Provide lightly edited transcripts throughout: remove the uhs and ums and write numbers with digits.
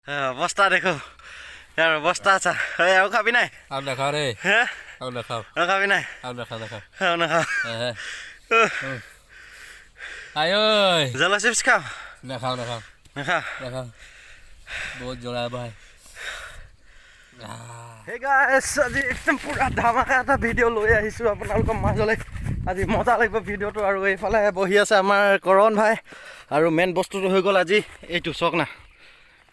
অৱস্থা দেখো ইয়াৰ অৱস্থা আছা আৰু খাবি নাই আৰু দেখাও ৰে হে আৰু দেখাও আৰু খাবি নাই আৰু দেখাও দেখাও আৰু নাখাওঁ আই ঐ জলা চিপছ খাওঁ দেখাও দেখাও নাখাওঁ দেখাও বহুত জ্বলা ভাই Hey guys, আজি একদম পুৰা ধামাকা এটা ভিডিঅ' লৈ আহিছোঁ আপোনালোকৰ মাজলৈ আজি মজা লাগিব ভিডিঅ'টো আৰু এইফালে বহি আছে আমাৰ কৰণ ভাই আৰু মেইন বস্তুটো হৈ গ'ল আজি এইটো চাওক না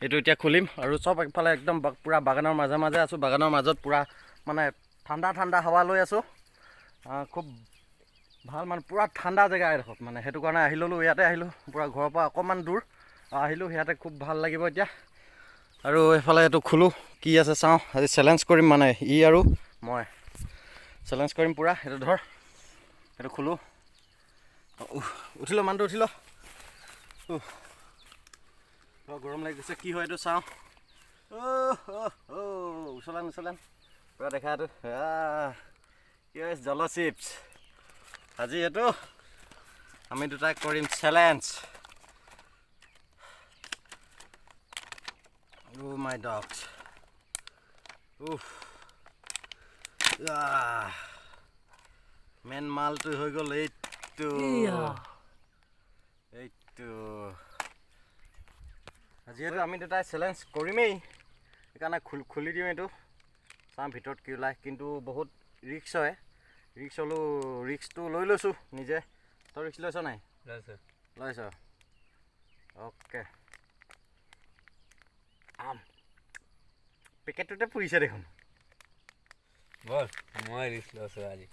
এইটো এতিয়া খুলিম আৰু চব একফালে একদম পুৰা বাগানৰ মাজে মাজে আছোঁ বাগানৰ মাজত পুৰা মানে ঠাণ্ডা ঠাণ্ডা হাৱা লৈ আছোঁ খুব ভাল মানে পুৰা ঠাণ্ডা জেগা এডোখৰত মানে সেইটো কাৰণে আহি ল'লোঁ ইয়াতে আহিলোঁ পুৰা ঘৰৰ পৰা অকণমান দূৰ আহিলোঁ ইয়াতে খুব ভাল লাগিব এতিয়া আৰু এইফালে এইটো খোলোঁ কি আছে চাওঁ আজি চেলেঞ্জ কৰিম মানে ই আৰু মই চেলেঞ্জ কৰিম পুৰা সেইটো ধৰ সেইটো খোলোঁ উঠিলোঁ মানুহটো উঠিলোঁ গৰম লাগি গৈছে কি হয় এইটো চাওঁ উচলান উচলান পুৰা দেখা এইটো কি হয় জল চিপছ আজি এইটো আমি দুটাই কৰিম challenge Oh my dogs. Oof. Main mal to হৈ গ'ল এইটো যিহেতু আমি দুটাই চেলেঞ্জ কৰিমেই সেইকাৰণে খুলি দিওঁ এইটো চাম ভিতৰত কি ওলায় কিন্তু বহুত ৰিক্স হয় ৰিক্সটো লৈ লৈছোঁ নিজে তই ৰিক্স লৈছ নাই লৈছ অ'কে পেকেটটোতে পুৰিছে দেখোন বল মই ৰিক্স লৈছোঁ আজি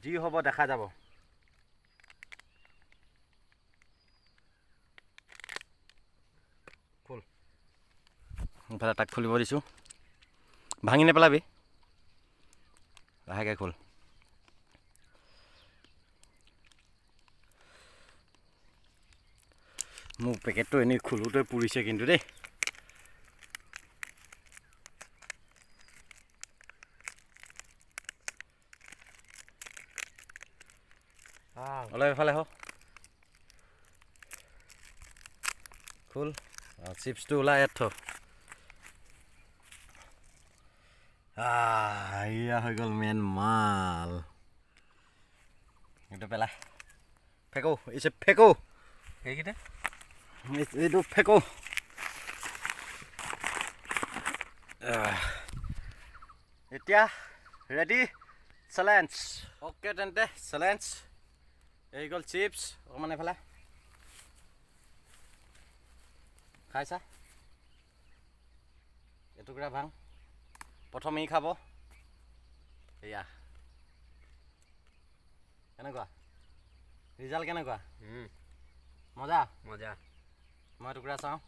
যি হ'ব দেখা যাব খোল ইফালে তাক খুলিব দিছোঁ ভাঙি নেপেলাবি লাহেকৈ খোল মোৰ পেকেটটো এনেই খোলোতে পুৰিছে কিন্তু দেই অলপ এফালে হওক খোল চিপছটো ওলাই ইয়াত থ এয়া হৈ গ'ল মেইন মাল এইটো পেলা ফেকৌ ইছে ফেকৌ সেইকেইটা এইটো ফেকৌ এতিয়া ৰেডি চেলেঞ্জ অ'কে তেন্তে চেলেঞ্জ এই গ'ল চিপছ অকণমান এইফালে খাইছা এটুকুৰা ভাং প্ৰথম ই খাব এয়া কেনেকুৱা ৰিজাল্ট কেনেকুৱা মজা মজা মই টুকুৰা চাওঁ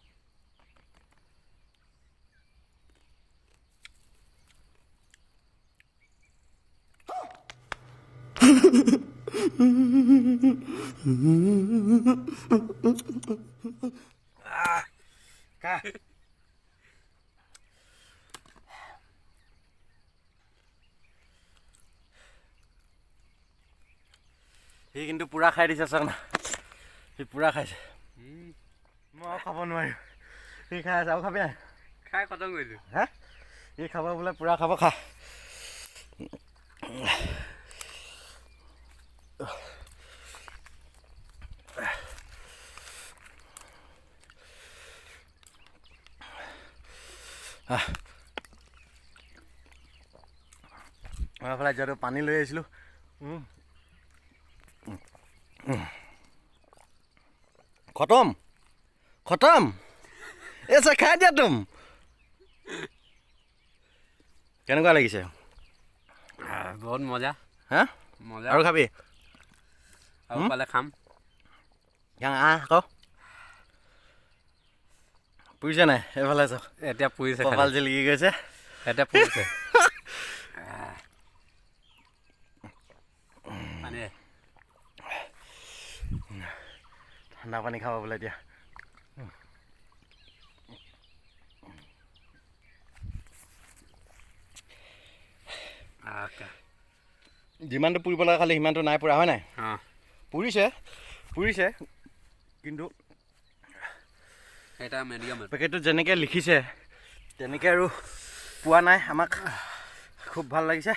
কা সি কিন্তু পুৰা খাই দিছে চাওক না সি পুৰা খাইছে মই আৰু খাব নোৱাৰিম সি খাই আছে আৰু খাবি নাই খাই খতম কৰিলোঁ হা সি খাব বোলে পুৰা খাব খা মই এইফালে যিহেতু পানী লৈ আহিছিলোঁ খতম খতম এছা খাই দিয়া তুম কেনেকুৱা লাগিছে বহুত মজা হা মজা আৰু খাবি আৰু পালে খাম আকৌ পুৰিছে নাই এইফালে চাওক এতিয়া পুৰিছে কপাল জিলিকি গৈছে এতিয়া পুৰিছে ঠাণ্ডা পানী খাব বোলে এতিয়া যিমানটো পুৰিব লাগে খালি সিমানটো নাই পুৰা হয় নাই পুৰিছে কিন্তু এটা মিডিয়াম পেকেটটো যেনেকৈ লিখিছে তেনেকৈ আৰু পোৱা নাই আমাক খুব ভাল লাগিছে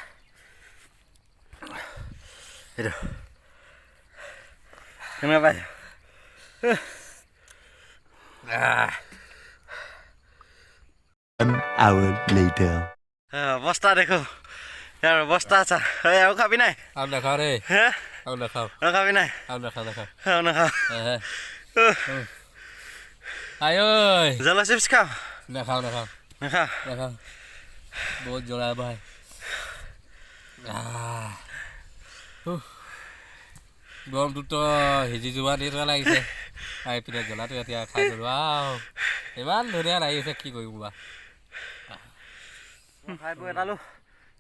এইটো কেনেকুৱা পাই An hour later. অৱস্থা দেখো ইয়াৰ অৱস্থা আছা আৰু খাবি নাই আৰু নাখাওঁ দেই হে আৰু নাখাওঁ আৰু খাবি নাই আৰু নাখাওঁ আৰু নাখাওঁ আই ঐ জ্বলা চিপছ খাওঁ নাখাওঁ নাখাওঁ নাখাওঁ বহুত জ্বলা ভাই গৰমটোতো সিজি যোৱা নিচিনা লাগিছে খাই পিনে জ্বলাটো এতিয়া খাই গ'লো আৰু ইমান ধুনীয়া লাগিছে কি কৰিম বা খাই বৈ এটালোঁ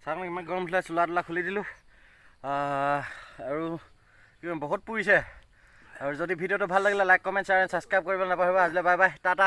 চাওঁ ইমান গৰম উঠিলে চোলা তোলা খুলি দিলোঁ আৰু বহুত পুৰিছে আৰু যদি ভিডিঅ'টো ভাল লাগিলে like comment share and subscribe কৰিবলৈ নাপাহৰিবা আজিলৈ বাই বাই টাটা